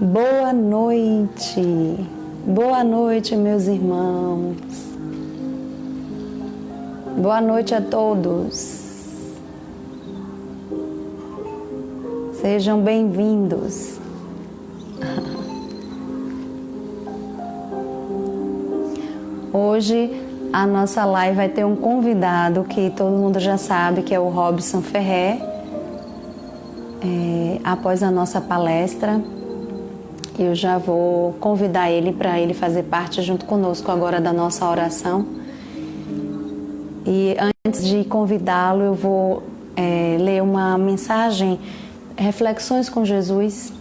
Boa noite, meus irmãos. Boa noite a todos. Sejam bem-vindos. Hoje a nossa live vai ter um convidado que todo mundo já sabe, que é o Robson Ferrer. Após a nossa palestra, eu já vou convidar ele para ele fazer parte junto conosco agora da nossa oração. E antes de convidá-lo, eu vou ler uma mensagem, Reflexões com Jesus,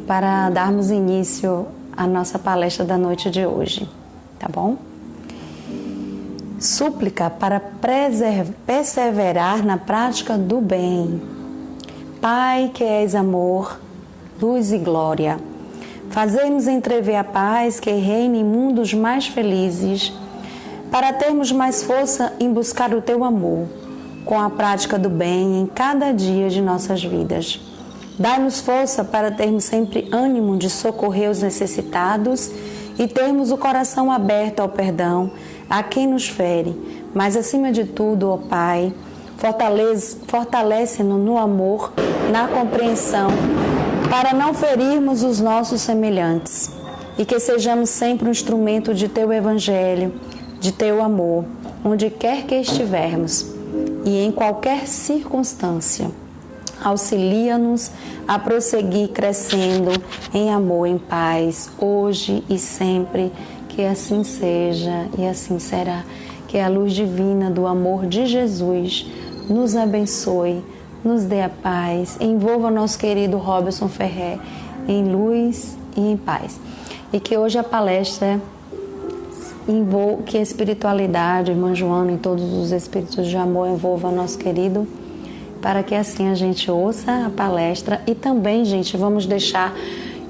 para darmos início à nossa palestra da noite de hoje, tá bom? Súplica para perseverar na prática do bem. Pai que és amor, luz e glória, fazei-nos entrever a paz que reine em mundos mais felizes, para termos mais força em buscar o teu amor, com a prática do bem em cada dia de nossas vidas. Dai-nos força para termos sempre ânimo de socorrer os necessitados e termos o coração aberto ao perdão a quem nos fere, mas acima de tudo, ó Pai, fortalece-nos no amor, na compreensão, para não ferirmos os nossos semelhantes, e que sejamos sempre um instrumento de Teu Evangelho, de Teu amor, onde quer que estivermos e em qualquer circunstância. Auxilia-nos a prosseguir crescendo em amor, em paz, hoje e sempre, que assim seja e assim será. Que a luz divina do amor de Jesus nos abençoe, nos dê a paz, envolva nosso querido Robson Ferrer em luz e em paz. E que hoje a palestra envolva, que a espiritualidade, irmã Joana e todos os espíritos de amor envolvam nosso querido, para que assim a gente ouça a palestra. E também, gente, vamos deixar,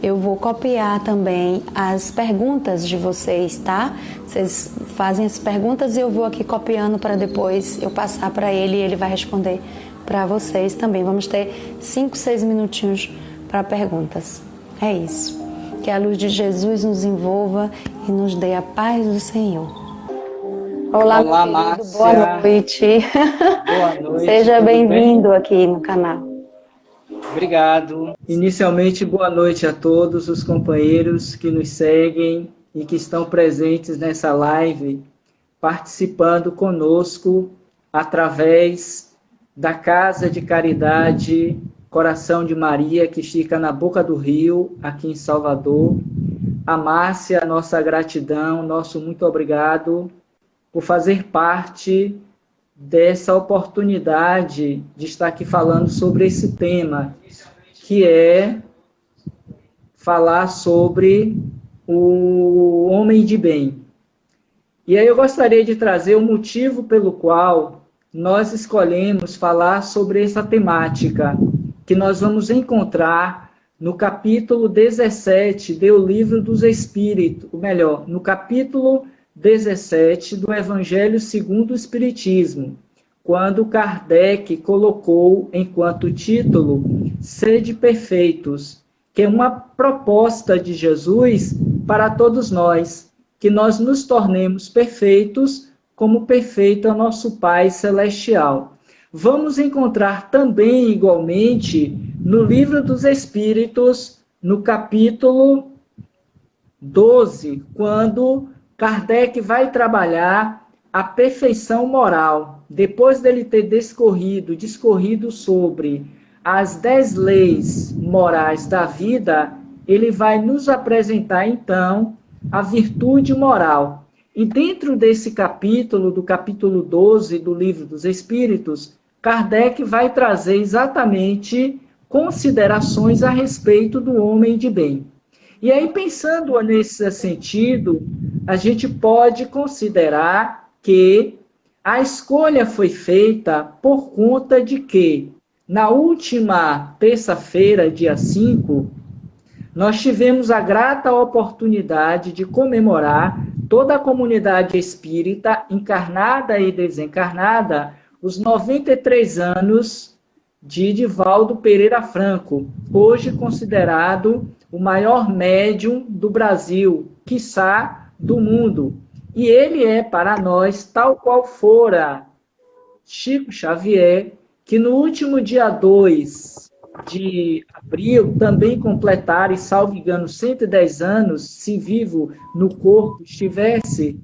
eu vou copiar também as perguntas de vocês, tá? Vocês fazem as perguntas e eu vou aqui copiando para depois eu passar para ele e ele vai responder para vocês também. Vamos ter 5, 6 minutinhos para perguntas. É isso. Que a luz de Jesus nos envolva e nos dê a paz do Senhor. Olá, meu querido. Márcia. Boa noite. Boa noite. Seja bem-vindo aqui no canal. Obrigado. Inicialmente, boa noite a todos os companheiros que nos seguem e que estão presentes nessa live, participando conosco através da Casa de Caridade Coração de Maria, que fica na Boca do Rio, aqui em Salvador. A Márcia, nossa gratidão, nosso muito obrigado por fazer parte dessa oportunidade de estar aqui falando sobre esse tema, que é falar sobre o homem de bem. E aí eu gostaria de trazer o motivo pelo qual nós escolhemos falar sobre essa temática, que nós vamos encontrar no capítulo 17 do Livro dos Espíritos, ou melhor, no capítulo 17 do Evangelho segundo o Espiritismo, quando Kardec colocou enquanto título Sede Perfeitos, que é uma proposta de Jesus para todos nós, que nós nos tornemos perfeitos como perfeito é o nosso Pai Celestial. Vamos encontrar também, igualmente, no Livro dos Espíritos, no capítulo 12, quando Kardec vai trabalhar a perfeição moral. Depois dele ter discorrido sobre as 10 leis morais da vida, ele vai nos apresentar, então, a virtude moral. E dentro desse capítulo, do capítulo 12 do Livro dos Espíritos, Kardec vai trazer exatamente considerações a respeito do homem de bem. E aí, pensando nesse sentido, a gente pode considerar que a escolha foi feita por conta de que, na última terça-feira, dia 5, nós tivemos a grata oportunidade de comemorar toda a comunidade espírita, encarnada e desencarnada, os 93 anos de Divaldo Pereira Franco, hoje considerado o maior médium do Brasil, quiçá do mundo. E ele é para nós, tal qual fora Chico Xavier, que no último dia 2 de abril também completaram, e salvo engano, 110 anos, se vivo no corpo estivesse,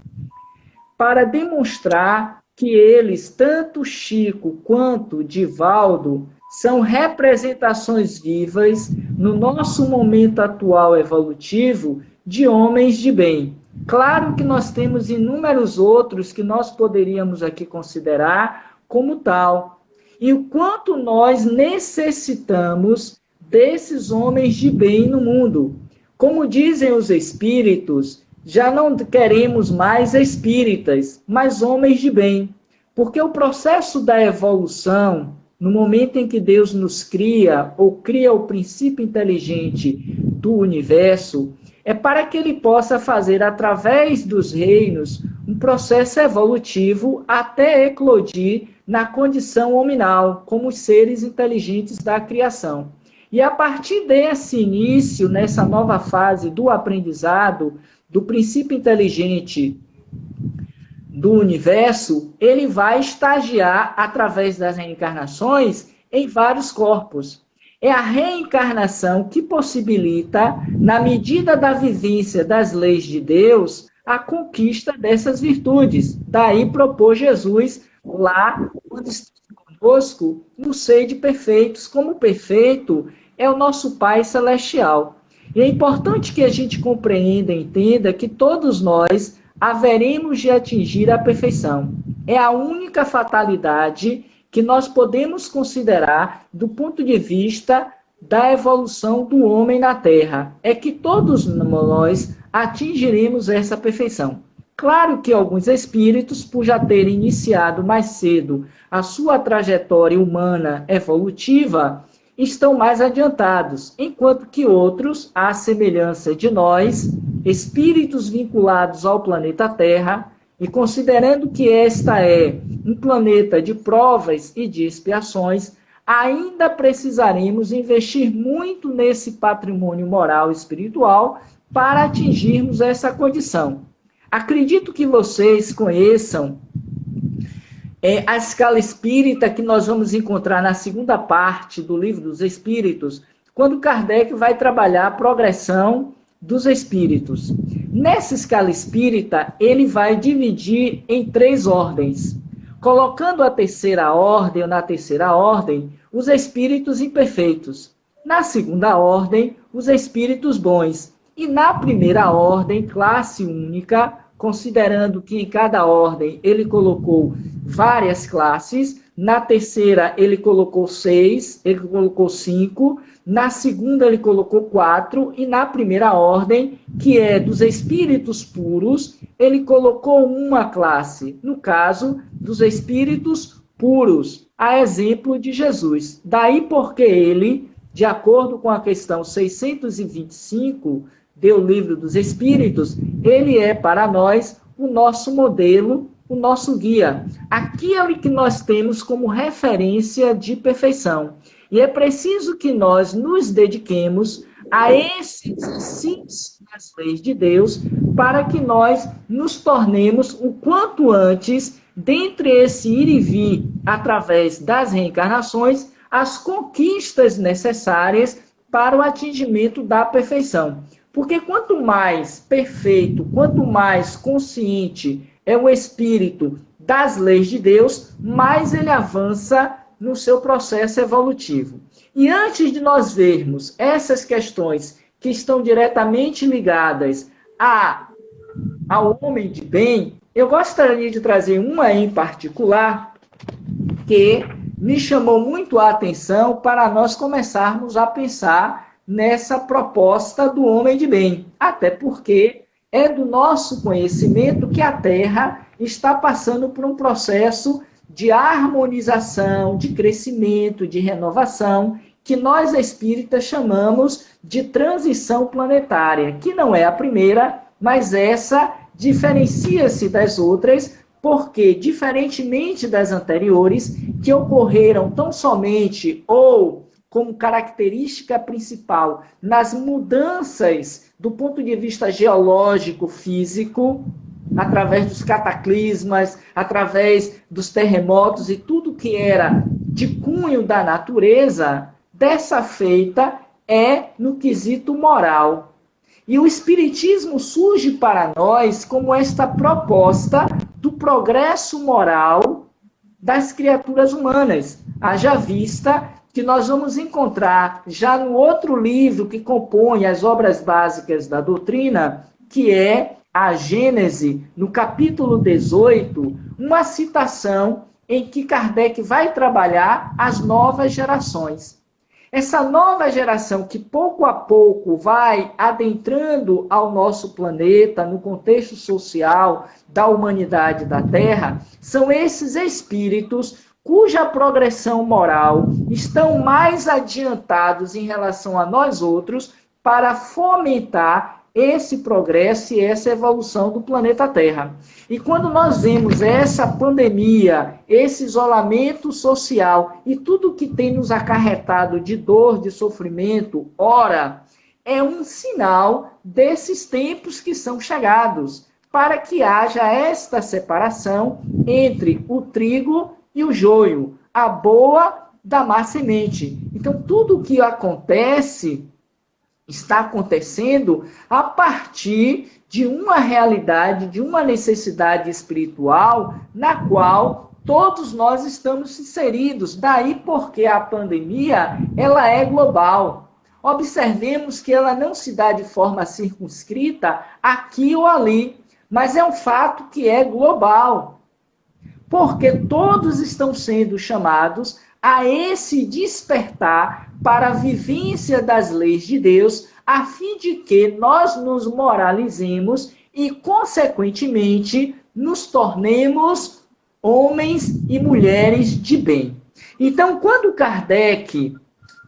para demonstrar que eles, tanto Chico quanto Divaldo, são representações vivas, no nosso momento atual evolutivo, de homens de bem. Claro que nós temos inúmeros outros que nós poderíamos aqui considerar como tal. E o quanto nós necessitamos desses homens de bem no mundo. Como dizem os espíritos, já não queremos mais espíritas, mas homens de bem. Porque o processo da evolução, no momento em que Deus nos cria, ou cria o princípio inteligente do universo, é para que ele possa fazer, através dos reinos, um processo evolutivo até eclodir na condição hominal, como os seres inteligentes da criação. E a partir desse início, nessa nova fase do aprendizado, do princípio inteligente do universo, ele vai estagiar, através das reencarnações, em vários corpos. É a reencarnação que possibilita, na medida da vivência das leis de Deus, a conquista dessas virtudes. Daí propôs Jesus lá, quando está conosco, no seio de perfeitos. Como perfeito é o nosso Pai Celestial. E é importante que a gente compreenda e entenda que todos nós haveremos de atingir a perfeição. É a única fatalidade que nós podemos considerar do ponto de vista da evolução do homem na Terra. É que todos nós atingiremos essa perfeição. Claro que alguns espíritos, por já terem iniciado mais cedo a sua trajetória humana evolutiva, estão mais adiantados, enquanto que outros, à semelhança de nós, espíritos vinculados ao planeta Terra, e considerando que esta é um planeta de provas e de expiações, ainda precisaremos investir muito nesse patrimônio moral e espiritual para atingirmos essa condição. Acredito que vocês conheçam a escala espírita que nós vamos encontrar na segunda parte do Livro dos Espíritos, quando Kardec vai trabalhar a progressão dos espíritos. Nessa escala espírita, ele vai dividir em 3 ordens, colocando a terceira ordem, ou na terceira ordem, os espíritos imperfeitos. Na segunda ordem, os espíritos bons. E na primeira ordem, classe única, considerando que em cada ordem ele colocou várias classes. Na terceira, ele colocou 6, ele colocou 5. Na segunda, ele colocou 4. E na primeira ordem, que é dos espíritos puros, ele colocou uma classe. No caso, dos espíritos puros, a exemplo de Jesus. Daí porque ele, de acordo com a questão 625 do Livro dos Espíritos, ele é para nós o nosso modelo, o nosso guia, aquilo que nós temos como referência de perfeição. E é preciso que nós nos dediquemos a esse exercício das leis de Deus para que nós nos tornemos o quanto antes, dentre esse ir e vir através das reencarnações, as conquistas necessárias para o atingimento da perfeição. Porque quanto mais perfeito, quanto mais consciente é o espírito das leis de Deus, mais ele avança no seu processo evolutivo. E antes de nós vermos essas questões que estão diretamente ligadas ao homem de bem, eu gostaria de trazer uma em particular que me chamou muito a atenção para nós começarmos a pensar nessa proposta do homem de bem. Até porque é do nosso conhecimento que a Terra está passando por um processo de harmonização, de crescimento, de renovação, que nós espíritas chamamos de transição planetária, que não é a primeira, mas essa diferencia-se das outras porque, diferentemente das anteriores, que ocorreram tão somente ou como característica principal nas mudanças do ponto de vista geológico, físico, através dos cataclismas, através dos terremotos e tudo que era de cunho da natureza, dessa feita é no quesito moral. E o Espiritismo surge para nós como esta proposta do progresso moral das criaturas humanas. Haja vista que nós vamos encontrar já no outro livro que compõe as obras básicas da doutrina, que é a Gênese, no capítulo 18, uma citação em que Kardec vai trabalhar as novas gerações. Essa nova geração que pouco a pouco vai adentrando ao nosso planeta, no contexto social da humanidade da Terra, são esses espíritos cuja progressão moral estão mais adiantados em relação a nós outros para fomentar esse progresso e essa evolução do planeta Terra. E quando nós vemos essa pandemia, esse isolamento social e tudo que tem nos acarretado de dor, de sofrimento, ora, é um sinal desses tempos que são chegados, para que haja esta separação entre o trigo e o joio, a boa da má semente. Então, tudo o que acontece está acontecendo a partir de uma realidade, de uma necessidade espiritual na qual todos nós estamos inseridos. Daí porque a pandemia, ela é global. Observemos que ela não se dá de forma circunscrita aqui ou ali, mas é um fato que é global. Porque todos estão sendo chamados a esse despertar para a vivência das leis de Deus, a fim de que nós nos moralizemos e, consequentemente, nos tornemos homens e mulheres de bem. Então, quando Kardec,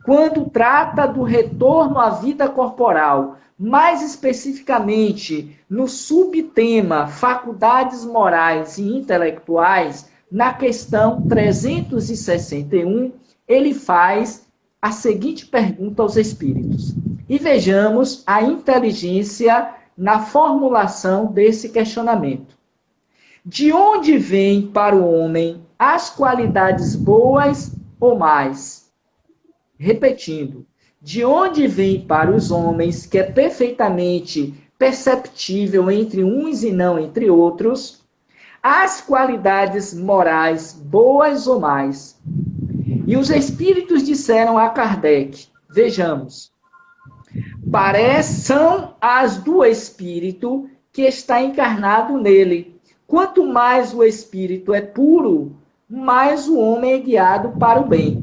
quando trata do retorno à vida corporal, mais especificamente no subtema faculdades morais e intelectuais, na questão 361, ele faz a seguinte pergunta aos espíritos. E vejamos a inteligência na formulação desse questionamento. De onde vêm para o homem as qualidades boas ou más? Repetindo, de onde vem para os homens, que é perfeitamente perceptível entre uns e não entre outros, as qualidades morais boas ou más? E os espíritos disseram a Kardec, vejamos, são as do espírito que está encarnado nele. Quanto mais o espírito é puro, mais o homem é guiado para o bem.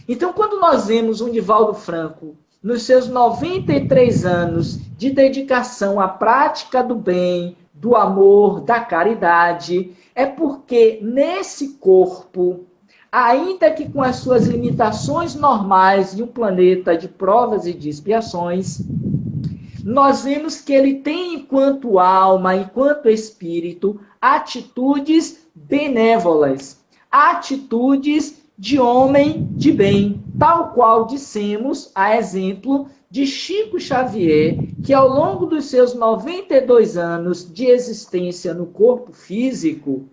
Então, quando nós vemos o Divaldo Franco, nos seus 93 anos de dedicação à prática do bem, do amor, da caridade, é porque nesse corpo, ainda que com as suas limitações normais de um planeta de provas e de expiações, nós vemos que ele tem, enquanto alma, enquanto espírito, atitudes benévolas, atitudes de homem de bem, tal qual dissemos, a exemplo de Chico Xavier, que ao longo dos seus 92 anos de existência no corpo físico,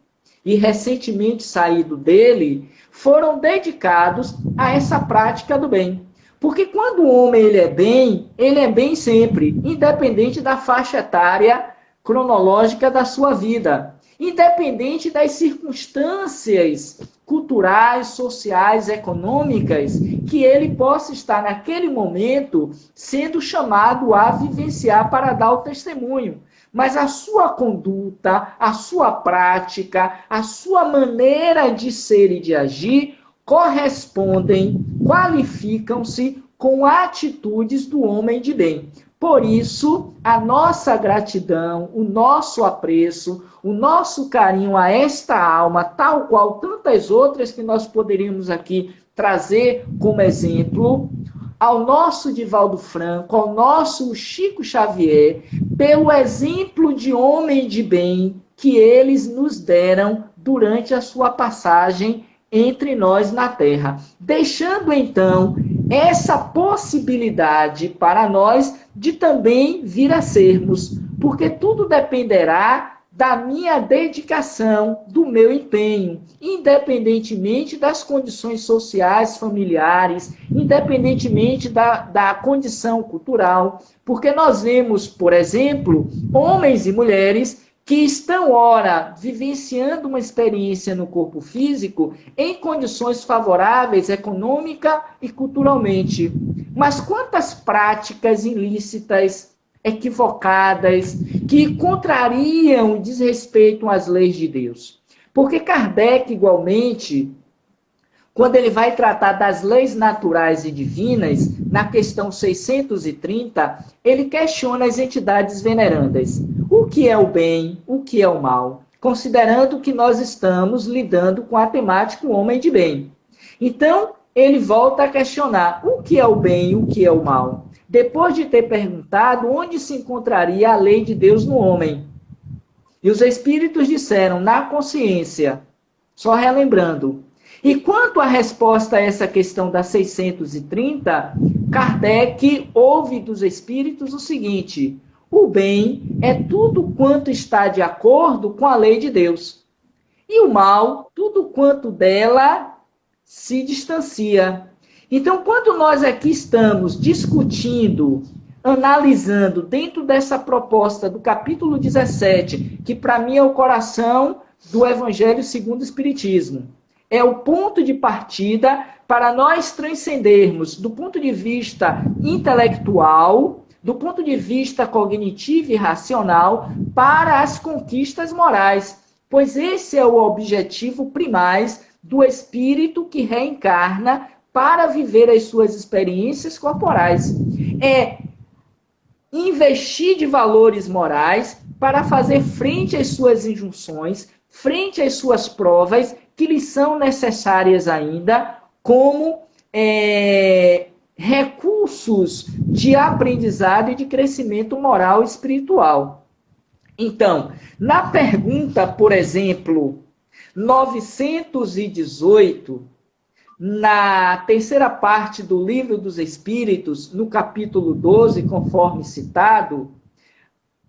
e recentemente saído dele, foram dedicados a essa prática do bem. Porque quando o homem ele é bem sempre, independente da faixa etária cronológica da sua vida, independente das circunstâncias culturais, sociais, econômicas, que ele possa estar naquele momento sendo chamado a vivenciar para dar o testemunho. Mas a sua conduta, a sua prática, a sua maneira de ser e de agir correspondem, qualificam-se com atitudes do homem de bem. Por isso, a nossa gratidão, o nosso apreço, o nosso carinho a esta alma, tal qual tantas outras que nós poderíamos aqui trazer como exemplo, ao nosso Divaldo Franco, ao nosso Chico Xavier, pelo exemplo de homem de bem que eles nos deram durante a sua passagem entre nós na Terra, deixando então essa possibilidade para nós de também vir a sermos, porque tudo dependerá da minha dedicação, do meu empenho, independentemente das condições sociais, familiares, independentemente da condição cultural, porque nós vemos, por exemplo, homens e mulheres que estão, ora, vivenciando uma experiência no corpo físico em condições favoráveis econômica e culturalmente. Mas quantas práticas ilícitas, equivocadas, que contrariam e desrespeitam as leis de Deus? Porque Kardec, igualmente, quando ele vai tratar das leis naturais e divinas, na questão 630, ele questiona as entidades venerandas. O que é o bem, o que é o mal? Considerando que nós estamos lidando com a temática homem de bem. Então, ele volta a questionar o que é o bem e o que é o mal. Depois de ter perguntado onde se encontraria a lei de Deus no homem. E os espíritos disseram, na consciência. Só relembrando. E quanto à resposta a essa questão da 630, Kardec ouve dos espíritos o seguinte: o bem é tudo quanto está de acordo com a lei de Deus. E o mal, tudo quanto dela se distancia. Então, quando nós aqui estamos discutindo, analisando dentro dessa proposta do capítulo 17, que para mim é o coração do Evangelho segundo o Espiritismo, é o ponto de partida para nós transcendermos do ponto de vista intelectual, do ponto de vista cognitivo e racional, para as conquistas morais, pois esse é o objetivo primaz do espírito que reencarna para viver as suas experiências corporais. É investir de valores morais para fazer frente às suas injunções, frente às suas provas, que lhes são necessárias ainda, como recursos de aprendizado e de crescimento moral e espiritual. Então, na pergunta, por exemplo, 918, na terceira parte do Livro dos Espíritos, no capítulo 12, conforme citado,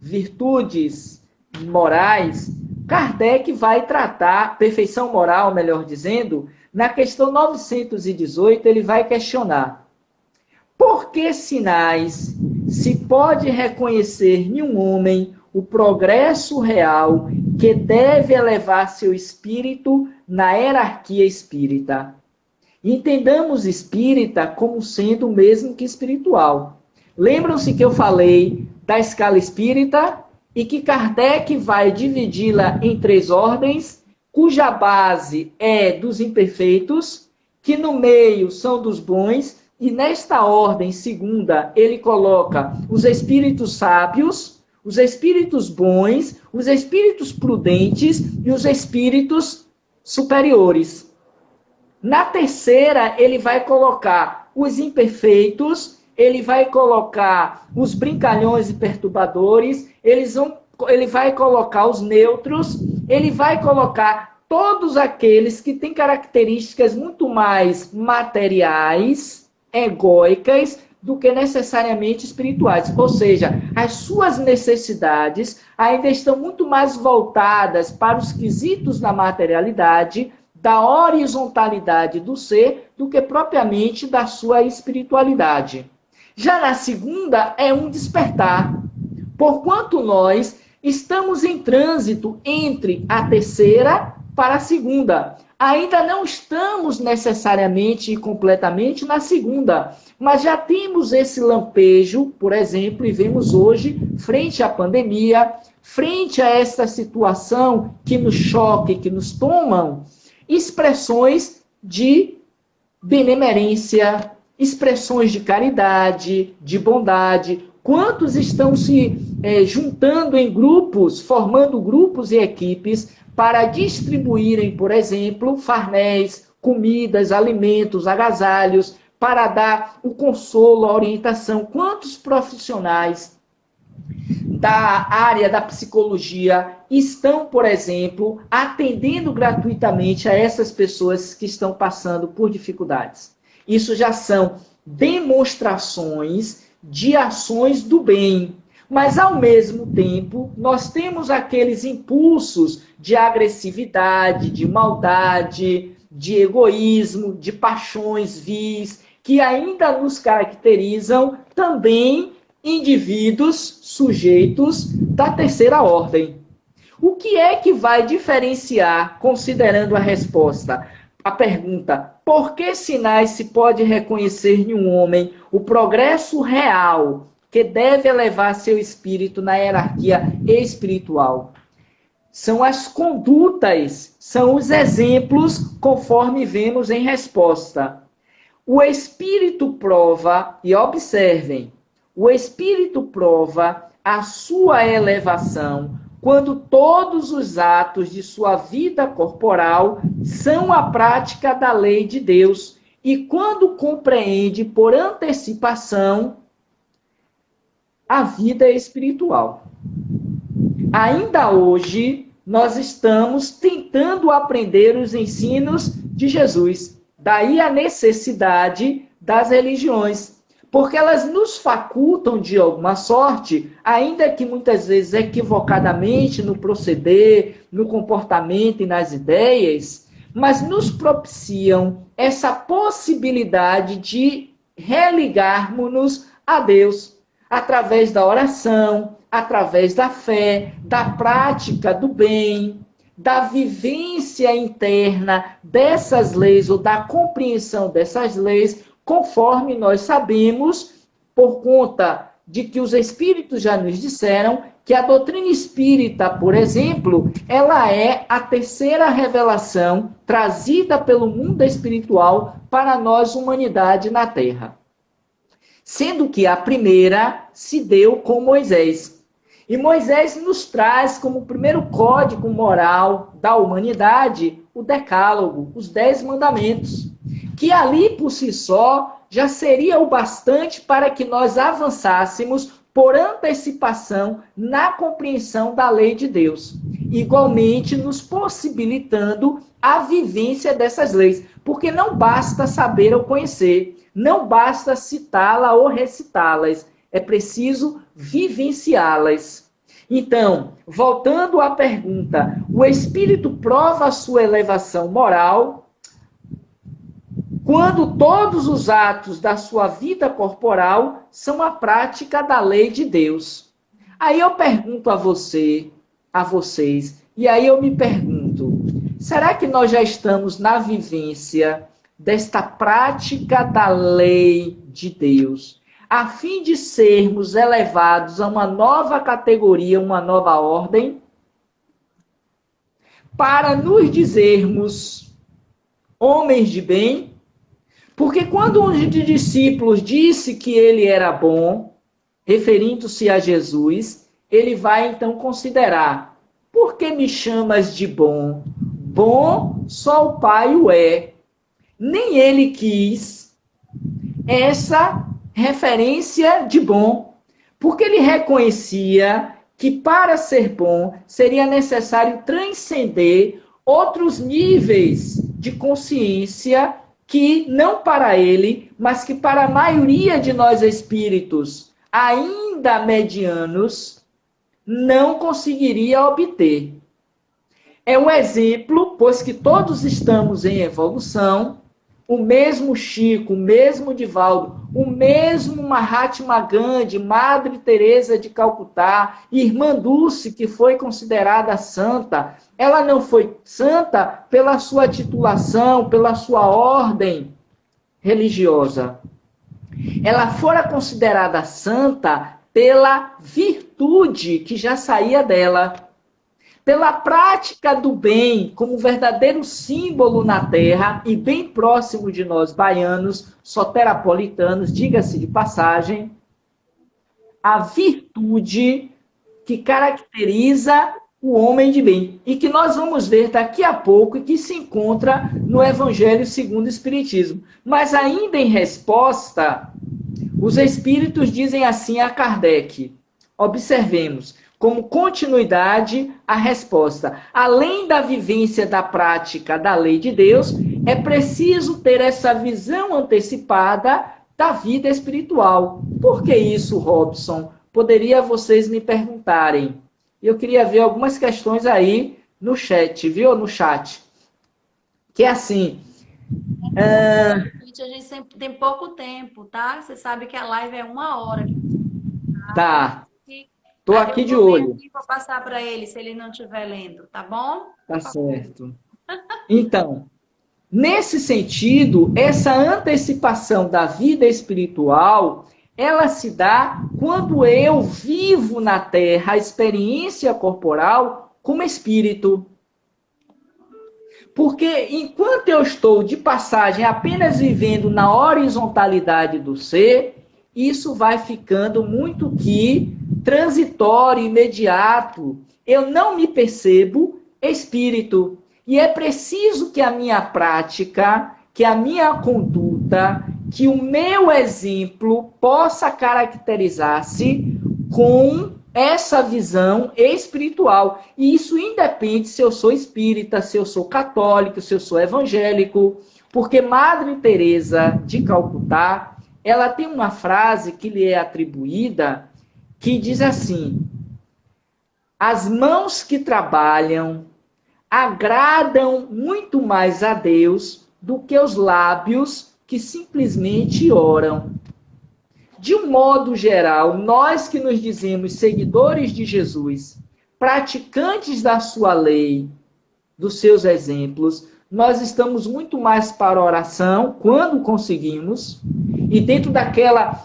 virtudes morais, Kardec vai tratar, perfeição moral, melhor dizendo, na questão 918, ele vai questionar: por que sinais se pode reconhecer em um homem o progresso real que deve elevar seu espírito na hierarquia espírita? Entendamos espírita como sendo o mesmo que espiritual. Lembram-se que eu falei da escala espírita e que Kardec vai dividi-la em 3 ordens, cuja base é dos imperfeitos, que no meio são dos bons, e nesta ordem segunda ele coloca os espíritos sábios, os espíritos bons, os espíritos prudentes e os espíritos superiores. Na terceira, ele vai colocar os imperfeitos, ele vai colocar os brincalhões e perturbadores, ele vai colocar os neutros, ele vai colocar todos aqueles que têm características muito mais materiais, egóicas, do que necessariamente espirituais. Ou seja, as suas necessidades ainda estão muito mais voltadas para os quesitos da materialidade, da horizontalidade do ser, do que propriamente da sua espiritualidade. Já na segunda, é um despertar. Porquanto nós estamos em trânsito entre a terceira para a segunda. Ainda não estamos necessariamente e completamente na segunda, mas já temos esse lampejo, por exemplo, e vemos hoje, frente à pandemia, frente a essa situação que nos choca e que nos tomam, expressões de benemerência, expressões de caridade, de bondade. Quantos estão se juntando em grupos, formando grupos e equipes para distribuírem, por exemplo, farnéis, comidas, alimentos, agasalhos, para dar o consolo, a orientação? Quantos profissionais da área da psicologia estão, por exemplo, atendendo gratuitamente a essas pessoas que estão passando por dificuldades. Isso já são demonstrações de ações do bem. Mas, ao mesmo tempo, nós temos aqueles impulsos de agressividade, de maldade, de egoísmo, de paixões vis, que ainda nos caracterizam também indivíduos sujeitos da terceira ordem. O que é que vai diferenciar, considerando a resposta? A pergunta, por que sinais se pode reconhecer em um homem o progresso real que deve elevar seu espírito na hierarquia espiritual? São as condutas, são os exemplos, conforme vemos em resposta. O espírito prova, e observem, o espírito prova a sua elevação quando todos os atos de sua vida corporal são a prática da lei de Deus e quando compreende por antecipação a vida espiritual. Ainda hoje, nós estamos tentando aprender os ensinos de Jesus. Daí a necessidade das religiões, porque elas nos facultam de alguma sorte, ainda que muitas vezes equivocadamente no proceder, no comportamento e nas ideias, mas nos propiciam essa possibilidade de religarmos-nos a Deus, através da oração, através da fé, da prática do bem, da vivência interna dessas leis ou da compreensão dessas leis, conforme nós sabemos, por conta de que os espíritos já nos disseram que a doutrina espírita, por exemplo, ela é a terceira revelação trazida pelo mundo espiritual para nós, humanidade na Terra. Sendo que a primeira se deu com Moisés. E Moisés nos traz como primeiro código moral da humanidade o Decálogo, os 10 mandamentos, que ali por si só já seria o bastante para que nós avançássemos por antecipação na compreensão da lei de Deus, igualmente nos possibilitando a vivência dessas leis, porque não basta saber ou conhecer, não basta citá-la ou recitá-las, é preciso vivenciá-las. Então, voltando à pergunta, o espírito prova a sua elevação moral quando todos os atos da sua vida corporal são a prática da lei de Deus. Aí eu pergunto a você, a vocês, e aí eu me pergunto, será que nós já estamos na vivência desta prática da lei de Deus, a fim de sermos elevados a uma nova categoria, uma nova ordem, para nos dizermos homens de bem? Porque quando um dos discípulos disse que ele era bom, referindo-se a Jesus, ele vai então considerar, por que me chamas de bom? Bom só o Pai o é. Nem ele quis essa referência de bom, porque ele reconhecia que para ser bom seria necessário transcender outros níveis de consciência que não para ele, mas que para a maioria de nós espíritos, ainda medianos, não conseguiria obter. É um exemplo, pois que todos estamos em evolução, o mesmo Chico, o mesmo Divaldo, o mesmo Mahatma Gandhi, Madre Teresa de Calcutá, Irmã Dulce, que foi considerada santa, ela não foi santa pela sua titulação, pela sua ordem religiosa. Ela fora considerada santa pela virtude que já saía dela, pela prática do bem como verdadeiro símbolo na terra e bem próximo de nós baianos, soterapolitanos, diga-se de passagem, a virtude que caracteriza o homem de bem e que nós vamos ver daqui a pouco e que se encontra no Evangelho segundo o Espiritismo. Mas ainda em resposta, os espíritos dizem assim a Kardec: Observemos, como continuidade, a resposta. Além da vivência da prática da lei de Deus, é preciso ter essa visão antecipada da vida espiritual. Por que isso, Robson? Poderia vocês me perguntarem. Eu queria ver algumas questões aí no chat, viu? No chat. Que é assim... A gente sempre tem pouco tempo, tá? Você sabe que a live é 1 hora. Tá. Tô aqui de olho. Vou passar para ele, se ele não estiver lendo, tá bom? Tá certo. Então, nesse sentido, essa antecipação da vida espiritual, ela se dá quando eu vivo na Terra a experiência corporal como espírito. Porque enquanto eu estou de passagem apenas vivendo na horizontalidade do ser, isso vai ficando muito que transitório, imediato. Eu não me percebo espírito. E é preciso que a minha prática, que a minha conduta, que o meu exemplo possa caracterizar-se com essa visão espiritual. E isso independe se eu sou espírita, se eu sou católico, se eu sou evangélico. Porque Madre Teresa de Calcutá, ela tem uma frase que lhe é atribuída que diz assim: as mãos que trabalham agradam muito mais a Deus do que os lábios que simplesmente oram. De um modo geral, nós que nos dizemos seguidores de Jesus, praticantes da sua lei, dos seus exemplos, nós estamos muito mais para a oração, quando conseguimos, e dentro daquela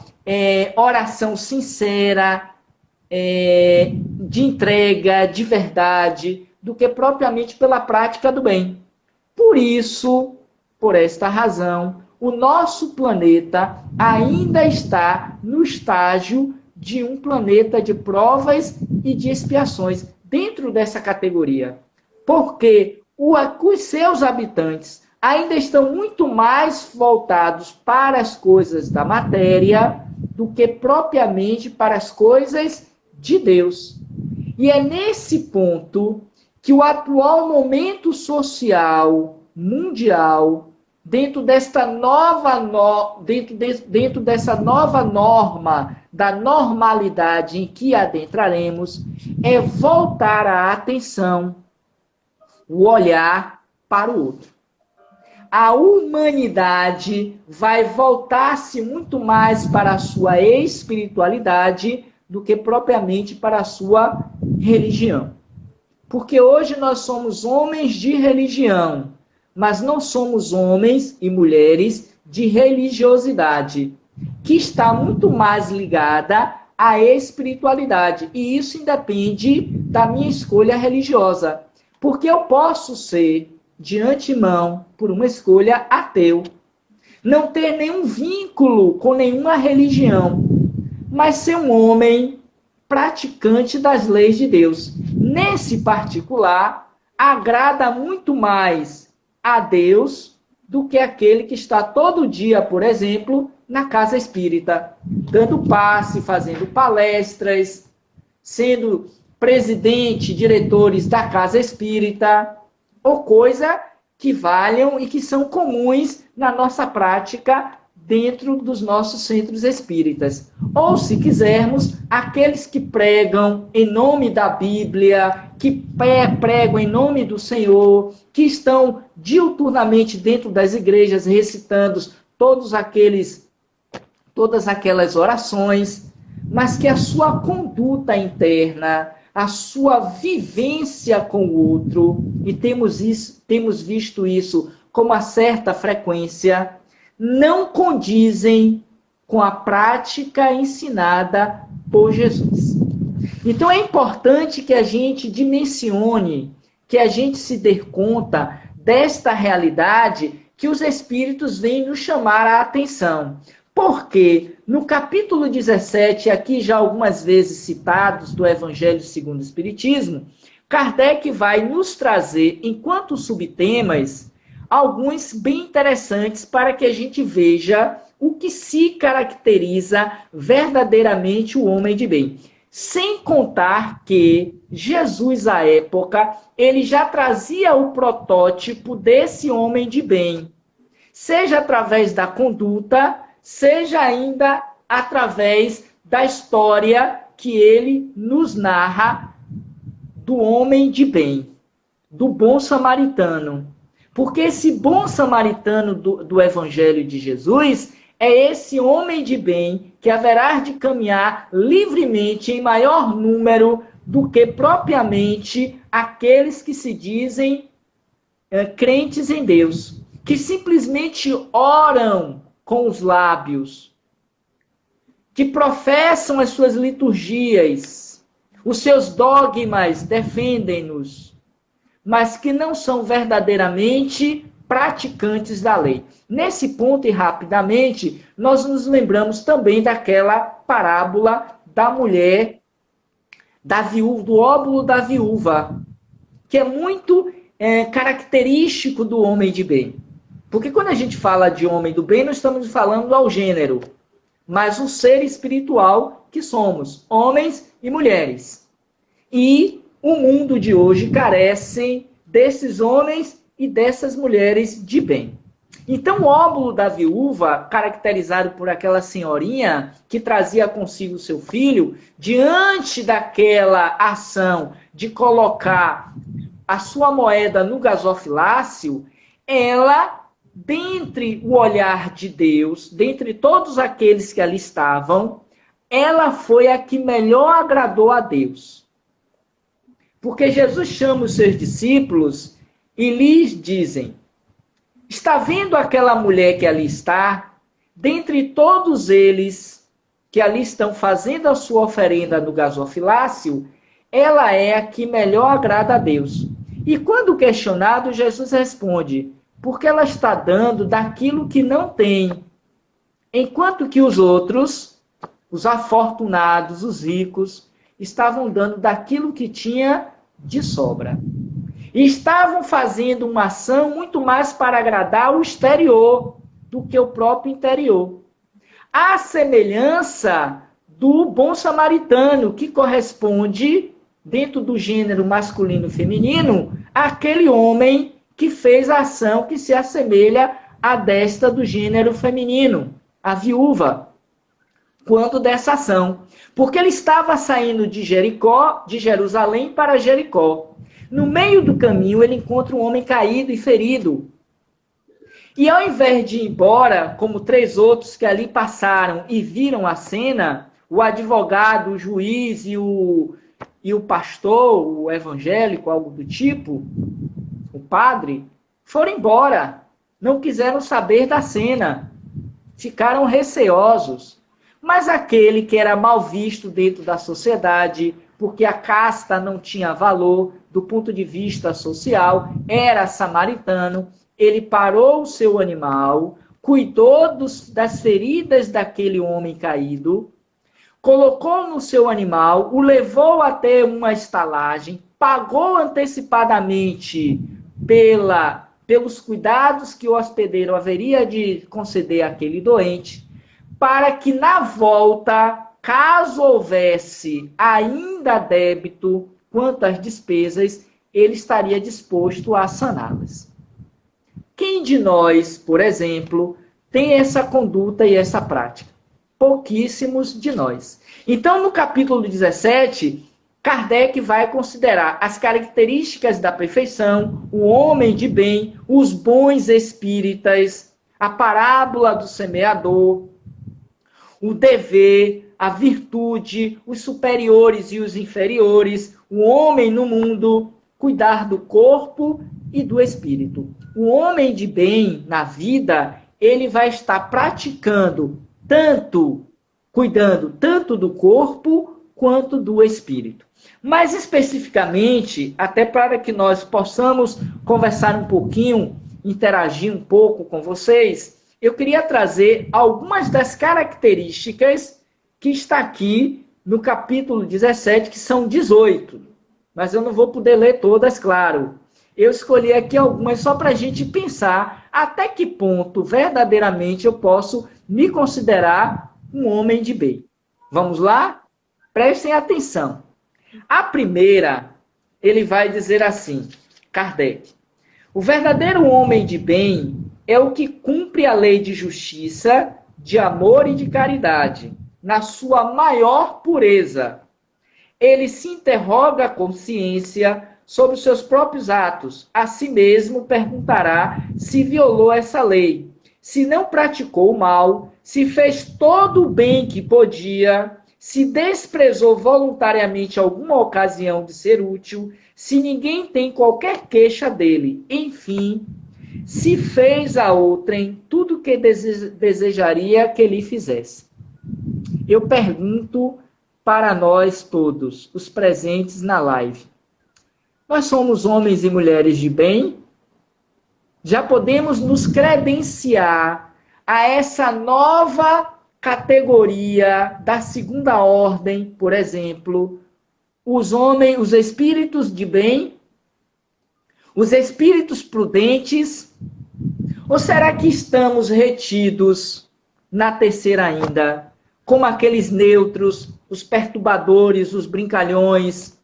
oração sincera, de entrega, de verdade, do que propriamente pela prática do bem. Por isso, por esta razão, o nosso planeta ainda está no estágio de um planeta de provas e de expiações, dentro dessa categoria. Porque os seus habitantes ainda estão muito mais voltados para as coisas da matéria do que propriamente para as coisas de Deus. E é nesse ponto que o atual momento social mundial, dentro dessa nova norma da normalidade em que adentraremos, é voltar a atenção, o olhar para o outro. A humanidade vai voltar-se muito mais para a sua espiritualidade do que propriamente para a sua religião. Porque hoje nós somos homens de religião, mas não somos homens e mulheres de religiosidade, que está muito mais ligada à espiritualidade. E isso independe da minha escolha religiosa. Porque eu posso ser, de antemão, por uma escolha ateu, não ter nenhum vínculo com nenhuma religião, mas ser um homem praticante das leis de Deus. Nesse particular, agrada muito mais a Deus do que aquele que está todo dia, por exemplo, na casa espírita, dando passe, fazendo palestras, sendo presidente, diretores da casa espírita, ou coisa que valham e que são comuns na nossa prática dentro dos nossos centros espíritas. Ou, se quisermos, aqueles que pregam em nome da Bíblia, que pregam em nome do Senhor, que estão diuturnamente dentro das igrejas recitando todas aquelas orações, mas que a sua conduta interna, a sua vivência com o outro, e temos visto isso com uma certa frequência, não condizem com a prática ensinada por Jesus. Então é importante que a gente dimensione, que a gente se dê conta desta realidade que os Espíritos vêm nos chamar a atenção. Porque no capítulo 17, aqui já algumas vezes citados do Evangelho segundo o Espiritismo, Kardec vai nos trazer, enquanto subtemas, alguns bem interessantes para que a gente veja o que se caracteriza verdadeiramente o homem de bem. Sem contar que Jesus, à época, ele já trazia o protótipo desse homem de bem, seja através da conduta, seja ainda através da história que ele nos narra do homem de bem, do bom samaritano. Porque esse bom samaritano do Evangelho de Jesus é esse homem de bem que haverá de caminhar livremente em maior número do que propriamente aqueles que se dizem crentes em Deus, que simplesmente oram com os lábios, que professam as suas liturgias, os seus dogmas defendem-nos, mas que não são verdadeiramente praticantes da lei. Nesse ponto, e rapidamente, nós nos lembramos também daquela parábola da mulher, da viúva, do óbolo da viúva, que é muito característico do homem de bem. Porque quando a gente fala de homem do bem, não estamos falando ao gênero, mas o ser espiritual que somos, homens e mulheres. E o mundo de hoje carece desses homens e dessas mulheres de bem. Então, o óbolo da viúva, caracterizado por aquela senhorinha que trazia consigo seu filho, diante daquela ação de colocar a sua moeda no gasofilácio, ela, dentre o olhar de Deus, dentre todos aqueles que ali estavam, ela foi a que melhor agradou a Deus. Porque Jesus chama os seus discípulos e lhes dizem: está vendo aquela mulher que ali está? Dentre todos eles que ali estão fazendo a sua oferenda no gasofilácio, ela é a que melhor agrada a Deus. E quando questionado, Jesus responde: porque ela está dando daquilo que não tem, enquanto que os outros, os afortunados, os ricos, estavam dando daquilo que tinha de sobra. E estavam fazendo uma ação muito mais para agradar o exterior do que o próprio interior. A semelhança do bom samaritano, que corresponde, dentro do gênero masculino e feminino, àquele homem que fez a ação que se assemelha à desta do gênero feminino, a viúva, quando dessa ação. Porque ele estava saindo de Jericó, de Jerusalém para Jericó. No meio do caminho, ele encontra um homem caído e ferido. E ao invés de ir embora, como 3 outros que ali passaram e viram a cena, o advogado, o juiz e o pastor, o evangélico, algo do tipo, o padre, foram embora. Não quiseram saber da cena. Ficaram receosos. Mas aquele que era mal visto dentro da sociedade, porque a casta não tinha valor do ponto de vista social, era samaritano, ele parou o seu animal, cuidou das feridas daquele homem caído, colocou no seu animal, o levou até uma estalagem, pagou antecipadamente pelos cuidados que o hospedeiro haveria de conceder àquele doente, para que na volta, caso houvesse ainda débito quanto às despesas, ele estaria disposto a saná-las. Quem de nós, por exemplo, tem essa conduta e essa prática? Pouquíssimos de nós. Então, no capítulo 17, Kardec vai considerar as características da perfeição, o homem de bem, os bons espíritas, a parábola do semeador, o dever, a virtude, os superiores e os inferiores, o homem no mundo, cuidar do corpo e do espírito. O homem de bem na vida, ele vai estar praticando cuidando tanto do corpo quanto do espírito. Mais especificamente, até para que nós possamos conversar um pouquinho, interagir um pouco com vocês, eu queria trazer algumas das características que está aqui no capítulo 17, que são 18. Mas eu não vou poder ler todas, claro. Eu escolhi aqui algumas só para a gente pensar até que ponto verdadeiramente eu posso me considerar um homem de bem. Vamos lá? Prestem atenção. A primeira, ele vai dizer assim, Kardec: o verdadeiro homem de bem é o que cumpre a lei de justiça, de amor e de caridade, na sua maior pureza. Ele se interroga a consciência sobre os seus próprios atos. A si mesmo perguntará se violou essa lei, se não praticou o mal, se fez todo o bem que podia, se desprezou voluntariamente alguma ocasião de ser útil, se ninguém tem qualquer queixa dele, enfim, se fez a outrem tudo que desejaria que lhe fizesse. Eu pergunto para nós todos, os presentes na live: nós somos homens e mulheres de bem? Já podemos nos credenciar a essa nova categoria da segunda ordem, por exemplo, os espíritos de bem, os espíritos prudentes? Ou será que estamos retidos na terceira ainda, como aqueles neutros, os perturbadores, os brincalhões,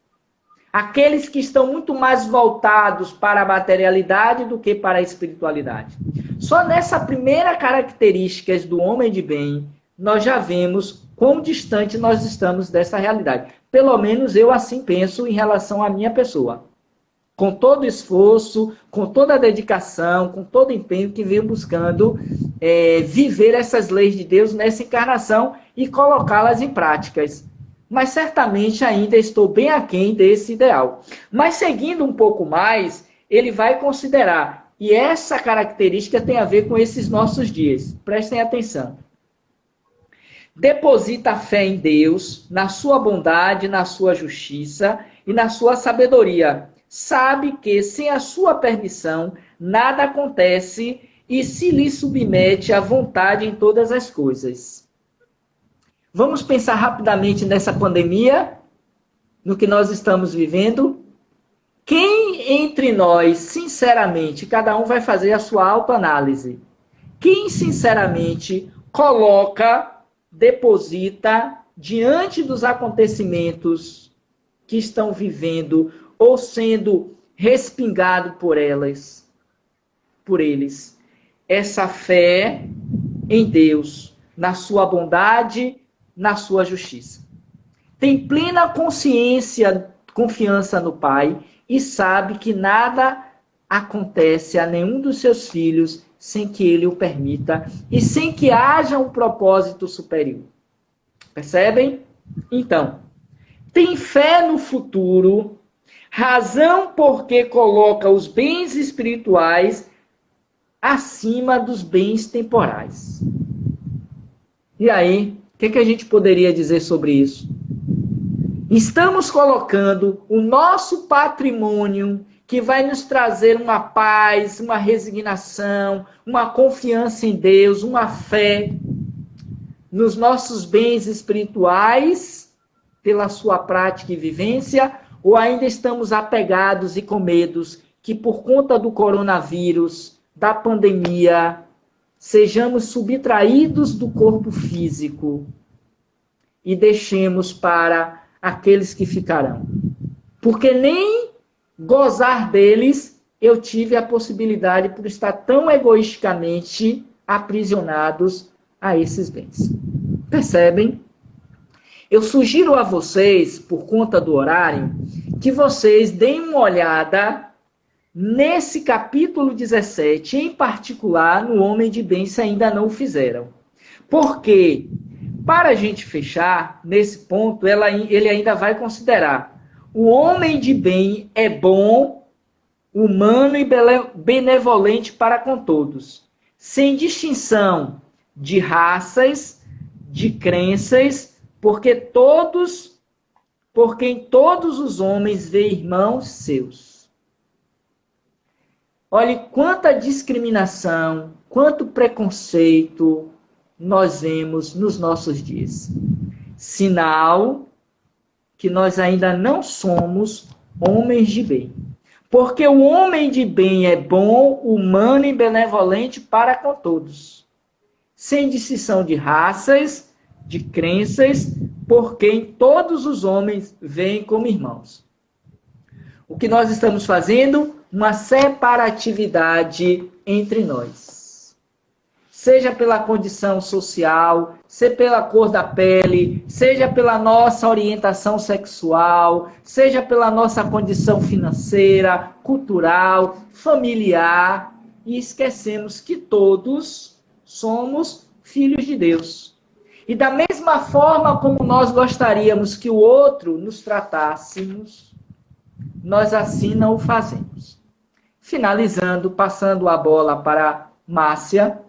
aqueles que estão muito mais voltados para a materialidade do que para a espiritualidade? Só nessa primeira característica do homem de bem, nós já vemos quão distante nós estamos dessa realidade. Pelo menos eu assim penso em relação à minha pessoa. Com todo esforço, com toda a dedicação, com todo o empenho que venho buscando viver essas leis de Deus nessa encarnação e colocá-las em práticas. Mas certamente ainda estou bem aquém desse ideal. Mas seguindo um pouco mais, ele vai considerar, e essa característica tem a ver com esses nossos dias. Prestem atenção. Deposita a fé em Deus, na sua bondade, na sua justiça e na sua sabedoria. Sabe que sem a sua permissão nada acontece e se lhe submete à vontade em todas as coisas. Vamos pensar rapidamente nessa pandemia, no que nós estamos vivendo. Quem entre nós, sinceramente, cada um vai fazer a sua autoanálise, quem sinceramente deposita diante dos acontecimentos que estão vivendo ou sendo respingado por eles, essa fé em Deus, na sua bondade, na sua justiça? Tem plena confiança no Pai e sabe que nada acontece a nenhum dos seus filhos sem que ele o permita e sem que haja um propósito superior. Percebem? Então, tem fé no futuro, razão porque coloca os bens espirituais acima dos bens temporais. E aí, o que a gente poderia dizer sobre isso? Estamos colocando o nosso patrimônio, que vai nos trazer uma paz, uma resignação, uma confiança em Deus, uma fé nos nossos bens espirituais, pela sua prática e vivência, ou ainda estamos apegados e com medos que por conta do coronavírus, da pandemia, sejamos subtraídos do corpo físico e deixemos para aqueles que ficarão? Porque nem gozar deles eu tive a possibilidade por estar tão egoisticamente aprisionados a esses bens. Percebem? Eu sugiro a vocês, por conta do horário, que vocês deem uma olhada nesse capítulo 17, em particular no Homem de Bem, se ainda não o fizeram. Porque, para a gente fechar, nesse ponto, ele ainda vai considerar: o homem de bem é bom, humano e benevolente para com todos, sem distinção de raças, de crenças, porque em todos os homens vê irmãos seus. Olhe quanta discriminação, quanto preconceito nós vemos nos nossos dias. Sinal que nós ainda não somos homens de bem. Porque o homem de bem é bom, humano e benevolente para com todos, sem distinção de raças, de crenças, por quem todos os homens veem como irmãos. O que nós estamos fazendo? Uma separatividade entre nós. Seja pela condição social, seja pela cor da pele, seja pela nossa orientação sexual, seja pela nossa condição financeira, cultural, familiar, e esquecemos que todos somos filhos de Deus. E da mesma forma como nós gostaríamos que o outro nos tratássemos, nós assim não o fazemos. Finalizando, passando a bola para Márcia,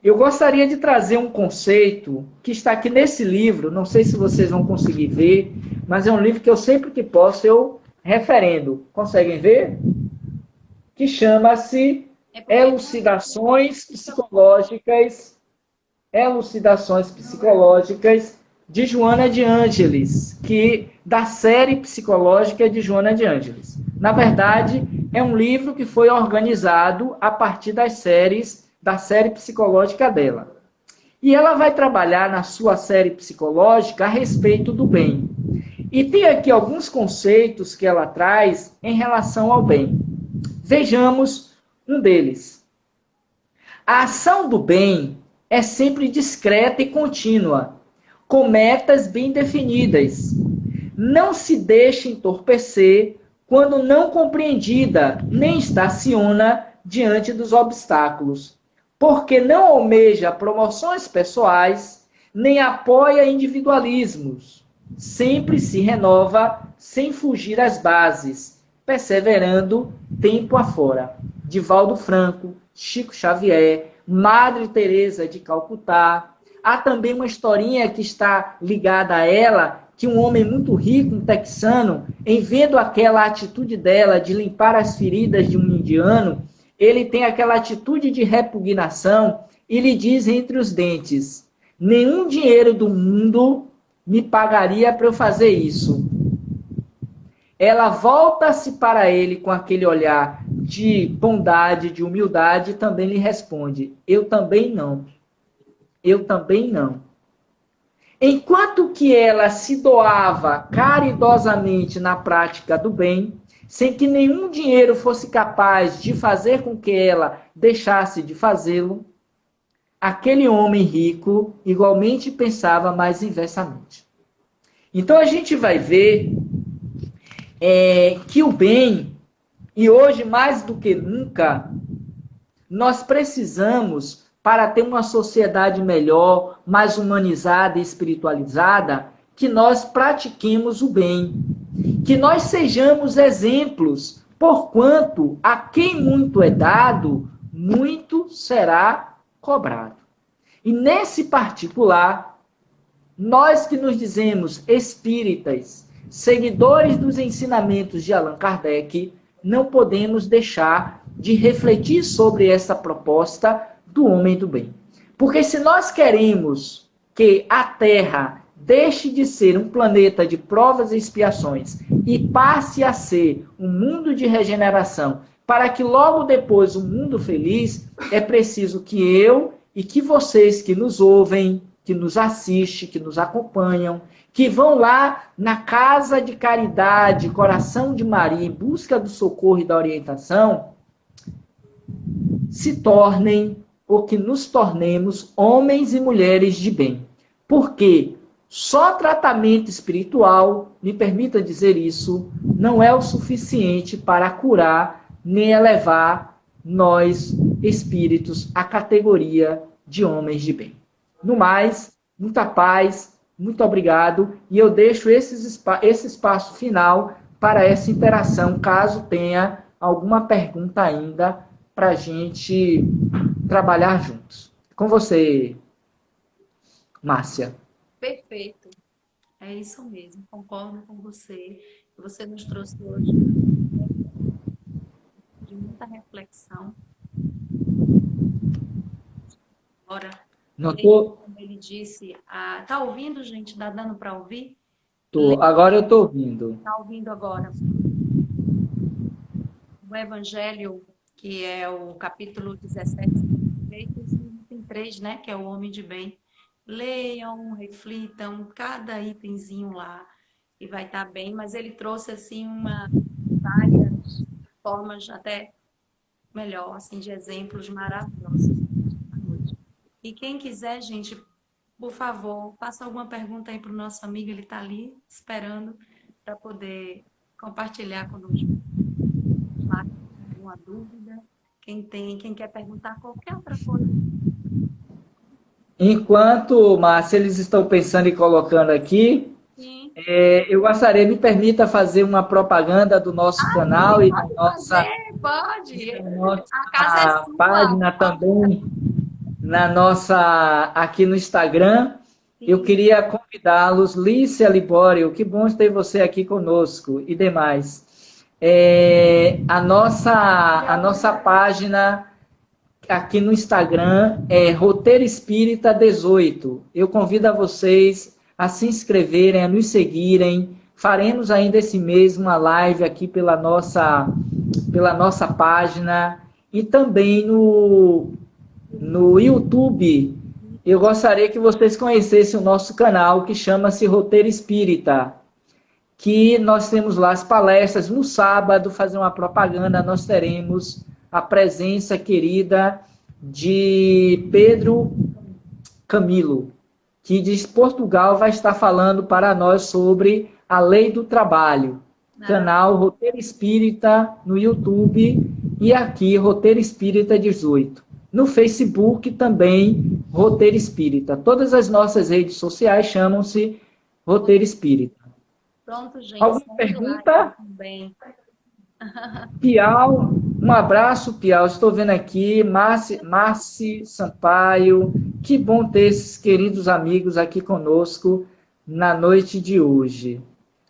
eu gostaria de trazer um conceito que está aqui nesse livro, não sei se vocês vão conseguir ver, mas é um livro que eu sempre que posso eu referendo. Conseguem ver? Que chama-se Elucidações Psicológicas de Joana de Ângeles, da série psicológica de Joana de Ângeles. Na verdade, é um livro que foi organizado a partir da série psicológica dela. E ela vai trabalhar na sua série psicológica a respeito do bem. E tem aqui alguns conceitos que ela traz em relação ao bem. Vejamos um deles. A ação do bem é sempre discreta e contínua, com metas bem definidas. Não se deixa entorpecer quando não compreendida, nem estaciona diante dos obstáculos, porque não almeja promoções pessoais, nem apoia individualismos. Sempre se renova sem fugir às bases, perseverando tempo afora. Divaldo Franco, Chico Xavier, Madre Teresa de Calcutá. Há também uma historinha que está ligada a ela, que um homem muito rico, um texano, em vendo aquela atitude dela de limpar as feridas de um indiano, ele tem aquela atitude de repugnação e lhe diz entre os dentes: nenhum dinheiro do mundo me pagaria para eu fazer isso. Ela volta-se para ele com aquele olhar de bondade, de humildade, e também lhe responde: eu também não. Eu também não. Enquanto que ela se doava caridosamente na prática do bem, sem que nenhum dinheiro fosse capaz de fazer com que ela deixasse de fazê-lo, aquele homem rico igualmente pensava mais inversamente. Então a gente vai ver que o bem, e hoje mais do que nunca, nós precisamos, para ter uma sociedade melhor, mais humanizada e espiritualizada, que nós pratiquemos o bem. Que nós sejamos exemplos, porquanto a quem muito é dado, muito será cobrado. E nesse particular, nós que nos dizemos espíritas, seguidores dos ensinamentos de Allan Kardec, não podemos deixar de refletir sobre essa proposta do homem do bem. Porque se nós queremos que a Terra deixe de ser um planeta de provas e expiações e passe a ser um mundo de regeneração, para que logo depois um mundo feliz, é preciso que eu e que vocês que nos ouvem, que nos assistem, que nos acompanham, que vão lá na Casa de Caridade, Coração de Maria, em busca do socorro e da orientação, se tornem, ou que nos tornemos, homens e mulheres de bem. Porque só tratamento espiritual, me permita dizer isso, não é o suficiente para curar nem elevar nós, espíritos, à categoria de homens de bem. No mais, muita paz, muito obrigado, e eu deixo esse espaço final para essa interação, caso tenha alguma pergunta ainda para a gente trabalhar juntos. Com você, Márcia. Perfeito. É isso mesmo. Concordo com você. Você nos trouxe hoje de muita reflexão. Ora, como ele disse, tá ouvindo, gente? Tá dando para ouvir? Agora eu estou ouvindo. Está ouvindo agora. O Evangelho, que é o capítulo 17, tem 3, né? Que é o homem de bem. leiam, reflitam, cada itemzinho lá e vai estar bem, mas ele trouxe assim várias formas até melhor, assim, de exemplos maravilhosos. E quem quiser, gente, por favor, faça alguma pergunta aí para o nosso amigo, ele está ali esperando para poder compartilhar conosco. Alguma dúvida? Quem quer perguntar qualquer outra coisa. Enquanto, Márcia, eles estão pensando e colocando aqui, eu gostaria, me permita fazer uma propaganda do nosso canal e da nossa, A casa é sua. página também, aqui no Instagram. Sim. Eu queria convidá-los, Lícia Libório, que bom ter você aqui conosco e demais. A nossa página aqui no Instagram é Roteiro Espírita 18. Eu convido a vocês a se inscreverem, a nos seguirem. Faremos ainda esse mês uma live aqui pela nossa página e também no YouTube. Eu gostaria que vocês conhecessem o nosso canal, que chama-se Roteiro Espírita, que nós temos lá as palestras. No sábado, fazer uma propaganda, nós teremos a presença querida de Pedro Camilo, que de Portugal vai estar falando para nós sobre a lei do trabalho. Canal Roteiro Espírita no YouTube e aqui Roteiro Espírita 18. No Facebook também Roteiro Espírita. Todas as nossas redes sociais chamam-se Roteiro Espírita. Pronto, gente. Alguma pergunta? Piau, um abraço, Piau. Estou vendo aqui, Márcia Sampaio. Que bom ter esses queridos amigos aqui conosco na noite de hoje.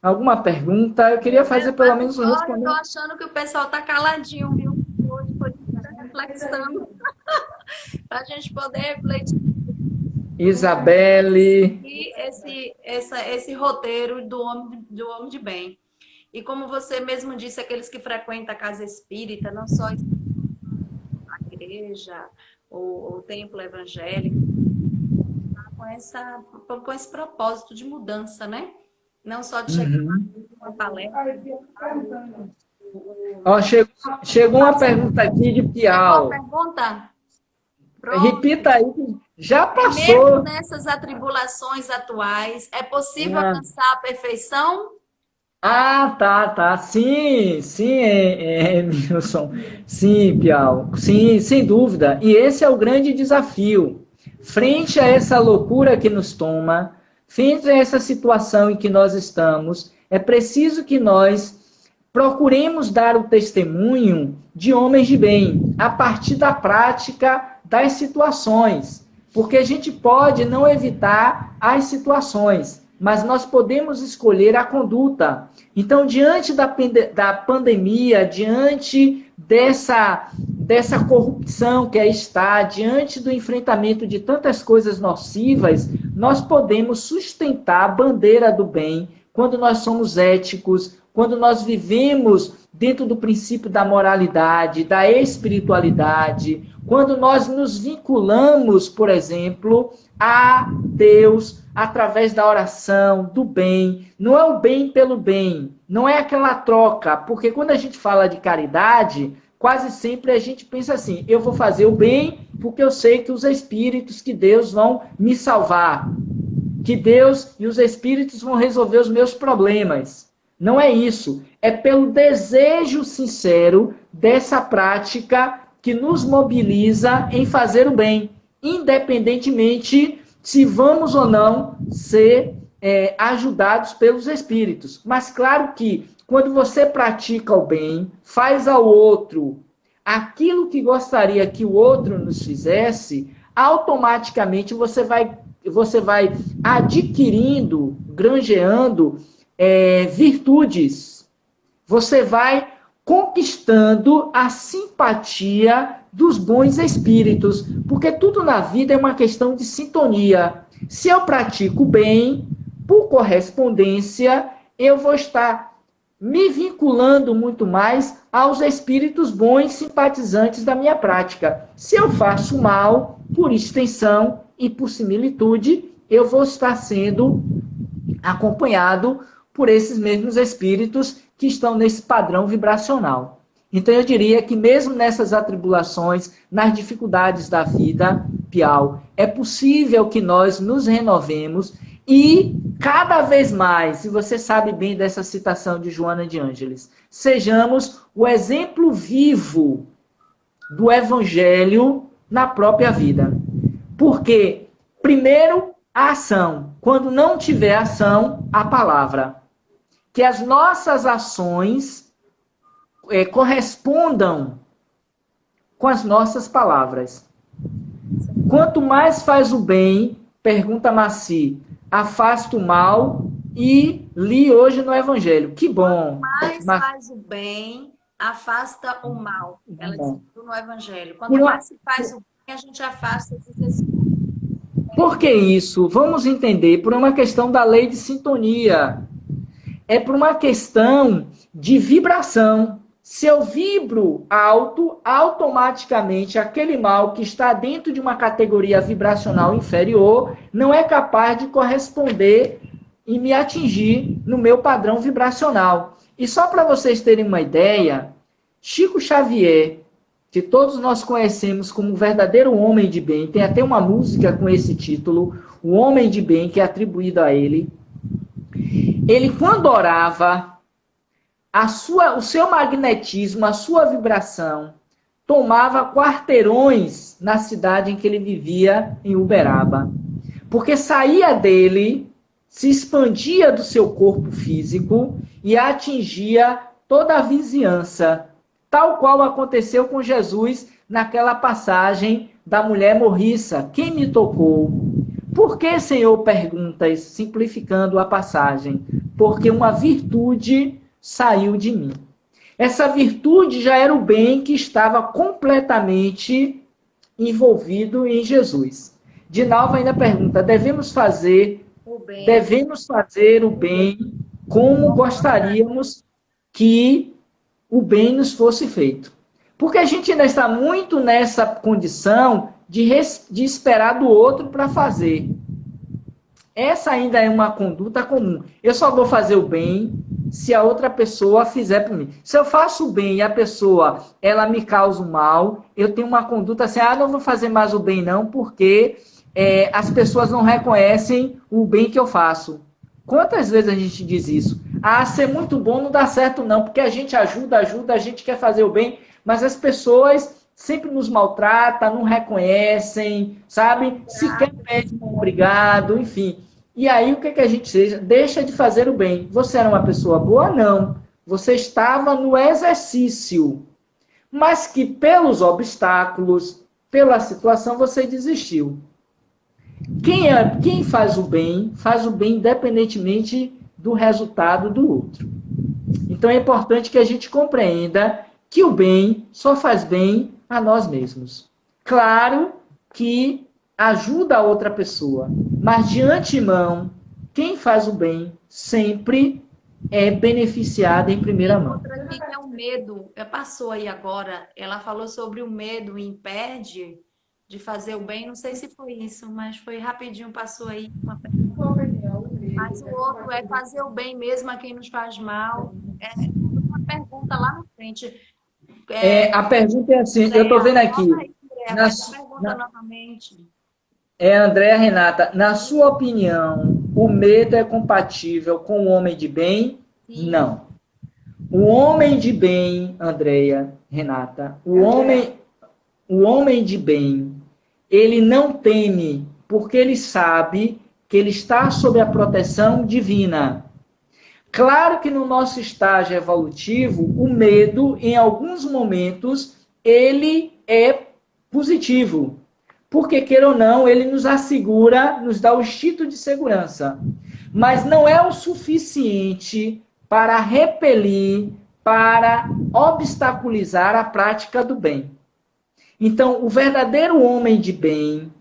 Alguma pergunta? Eu queria fazer pelo menos um responder. Estou achando que o pessoal está caladinho, viu? Hoje foi reflexão. Para a gente poder refletir. Isabelle. E esse roteiro do homem de bem. E como você mesmo disse, aqueles que frequentam a casa espírita, não só a igreja ou o templo evangélico, com esse propósito de mudança, né? Não só de chegar uma palestra. Chegou uma pergunta aqui de Piau. Chegou a pergunta? Pronto. Repita aí, já passou. Mesmo nessas atribulações atuais, é possível alcançar a perfeição? Tá. Sim, Milson. Sim, Piau. Sim, sem dúvida. E esse é o grande desafio. Frente a essa loucura que nos toma, frente a essa situação em que nós estamos, é preciso que nós procuremos dar o testemunho de homens de bem, a partir da prática das situações. Porque a gente pode não evitar as situações, mas nós podemos escolher a conduta. Então, diante da pandemia, diante dessa corrupção que aí está, diante do enfrentamento de tantas coisas nocivas, nós podemos sustentar a bandeira do bem quando nós somos éticos, quando nós vivemos dentro do princípio da moralidade, da espiritualidade, quando nós nos vinculamos, por exemplo, a Deus através da oração, do bem. Não é o bem pelo bem, não é aquela troca, porque quando a gente fala de caridade, quase sempre a gente pensa assim, eu vou fazer o bem porque eu sei que os espíritos, que Deus vão me salvar, que Deus e os espíritos vão resolver os meus problemas. Não é isso, é pelo desejo sincero dessa prática que nos mobiliza em fazer o bem, independentemente se vamos ou não ser ajudados pelos espíritos. Mas claro que quando você pratica o bem, faz ao outro aquilo que gostaria que o outro nos fizesse, automaticamente você vai adquirindo, granjeando virtudes. Você vai conquistando a simpatia dos bons espíritos, porque tudo na vida é uma questão de sintonia. Se eu pratico bem, por correspondência, eu vou estar me vinculando muito mais aos espíritos bons simpatizantes da minha prática. Se eu faço mal, por extensão e por similitude, eu vou estar sendo acompanhado por esses mesmos espíritos que estão nesse padrão vibracional. Então eu diria que mesmo nessas atribulações, nas dificuldades da vida, Piau, é possível que nós nos renovemos e cada vez mais, e você sabe bem dessa citação de Joana de Ângeles, sejamos o exemplo vivo do Evangelho na própria vida. Porque, primeiro, a ação. Quando não tiver ação, a palavra. Que as nossas ações correspondam com as nossas palavras. Quanto mais faz o bem, pergunta Maci, afasta o mal, e li hoje no Evangelho. Que bom. Quanto mais faz o bem, afasta o mal. Ela disse no Evangelho. Quanto mais se faz o bem, a gente afasta esses espíritos. Por que isso? Vamos entender. Por uma questão da lei de sintonia. É por uma questão de vibração. Se eu vibro alto, automaticamente aquele mal que está dentro de uma categoria vibracional inferior não é capaz de corresponder e me atingir no meu padrão vibracional. E só para vocês terem uma ideia, Chico Xavier, que todos nós conhecemos como um verdadeiro homem de bem, tem até uma música com esse título, O Homem de Bem, que é atribuído a ele. Ele, quando orava, o seu magnetismo, a sua vibração, tomava quarteirões na cidade em que ele vivia, em Uberaba. Porque saía dele, se expandia do seu corpo físico e atingia toda a vizinhança, tal qual aconteceu com Jesus naquela passagem da mulher morriça. Quem me tocou? Por que, Senhor, perguntas, simplificando a passagem? Porque uma virtude saiu de mim. Essa virtude já era o bem que estava completamente envolvido em Jesus. Dinalva ainda pergunta, devemos fazer o bem como gostaríamos que o bem nos fosse feito. Porque a gente ainda está muito nessa condição de esperar do outro para fazer. Essa ainda é uma conduta comum. Eu só vou fazer o bem se a outra pessoa fizer por mim. Se eu faço o bem e a pessoa ela me causa o mal, eu tenho uma conduta assim, não vou fazer mais o bem não, porque as pessoas não reconhecem o bem que eu faço. Quantas vezes a gente diz isso? Ser muito bom não dá certo não, porque a gente ajuda, a gente quer fazer o bem, mas as pessoas sempre nos maltratam, não reconhecem, sabe? Sequer pedem um obrigado, enfim. E aí o que a gente seja? Deixa de fazer o bem. Você era uma pessoa boa? Não. Você estava no exercício, mas que pelos obstáculos, pela situação, você desistiu. Quem faz o bem independentemente do resultado do outro. Então é importante que a gente compreenda que o bem só faz bem a nós mesmos. Claro que ajuda a outra pessoa, mas de antemão, quem faz o bem sempre é beneficiado em primeira mão. Outra aqui que é o medo. Passou aí agora, ela falou sobre o medo impede de fazer o bem. Não sei se foi isso, mas foi rapidinho, passou aí uma pergunta. Mas o outro é fazer o bem mesmo a quem nos faz mal. Uma pergunta lá na frente. A pergunta é assim, eu estou vendo aqui. Pergunta novamente. Andréa Renata, na sua opinião, o medo é compatível com o homem de bem? Sim. Não. O homem de bem, Andréa Renata, o homem de bem, ele não teme, porque ele sabe que ele está sob a proteção divina. Claro que no nosso estágio evolutivo, o medo, em alguns momentos, ele é positivo. Porque, queira ou não, ele nos assegura, nos dá o instinto de segurança. Mas não é o suficiente para repelir, para obstaculizar a prática do bem. Então, o verdadeiro homem de bem,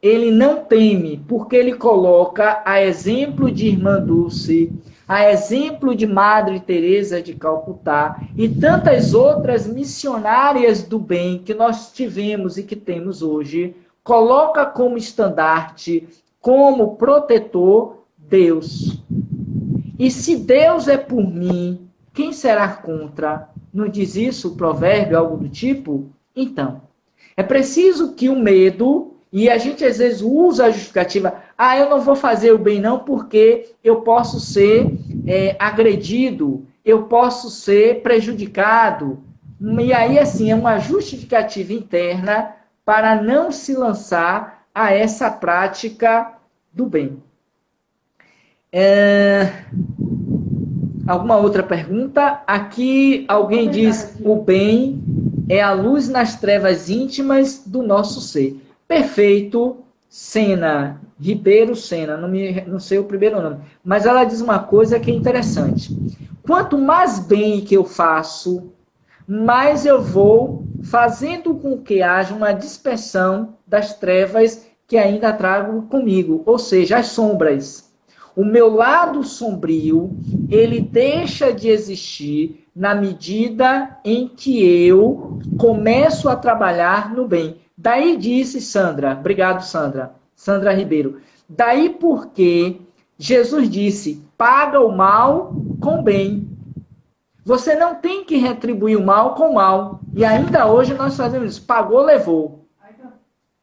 ele não teme, porque ele coloca a exemplo de Irmã Dulce, a exemplo de Madre Teresa de Calcutá e tantas outras missionárias do bem que nós tivemos e que temos hoje, coloca como estandarte como protetor Deus. E se Deus é por mim, quem será contra? Não diz isso o provérbio, algo do tipo? Então, é preciso que o medo, e a gente às vezes usa a justificativa, eu não vou fazer o bem não porque eu posso ser agredido, eu posso ser prejudicado. E aí, assim, é uma justificativa interna para não se lançar a essa prática do bem. Alguma outra pergunta? Aqui alguém diz, o bem é a luz nas trevas íntimas do nosso ser. Perfeito, Sena, Ribeiro Sena, não sei o primeiro nome, mas ela diz uma coisa que é interessante. Quanto mais bem que eu faço, mais eu vou fazendo com que haja uma dispersão das trevas que ainda trago comigo, ou seja, as sombras. O meu lado sombrio, ele deixa de existir na medida em que eu começo a trabalhar no bem. Daí disse Sandra, obrigado Sandra, Sandra Ribeiro, daí porque Jesus disse, paga o mal com bem. Você não tem que retribuir o mal com o mal. E ainda hoje nós fazemos isso, pagou, levou.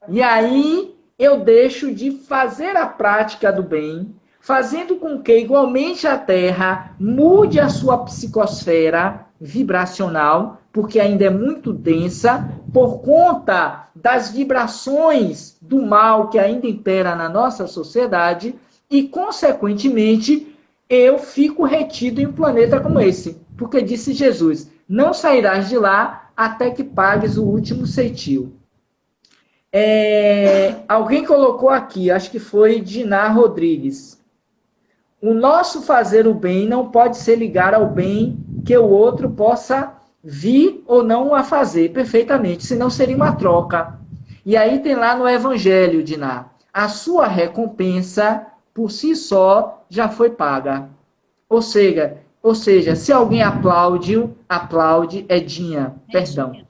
E aí eu deixo de fazer a prática do bem, fazendo com que, igualmente, a Terra mude a sua psicosfera vibracional, porque ainda é muito densa, por conta das vibrações do mal que ainda impera na nossa sociedade, e, consequentemente, eu fico retido em um planeta como esse. Porque disse Jesus, não sairás de lá até que pagues o último ceitil. Alguém colocou aqui, acho que foi Diná Rodrigues. O nosso fazer o bem não pode ser ligar ao bem que o outro possa vir ou não a fazer perfeitamente, senão seria uma troca. E aí tem lá no Evangelho, Diná, a sua recompensa por si só já foi paga. Ou seja, se alguém aplaude, Edinha, perdão.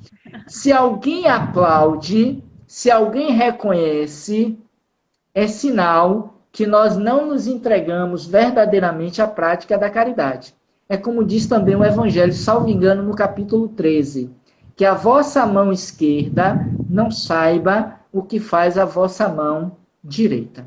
Se alguém aplaude, se alguém reconhece, é sinal que nós não nos entregamos verdadeiramente à prática da caridade. É como diz também o Evangelho, salvo engano, no capítulo 13, que a vossa mão esquerda não saiba o que faz a vossa mão direita.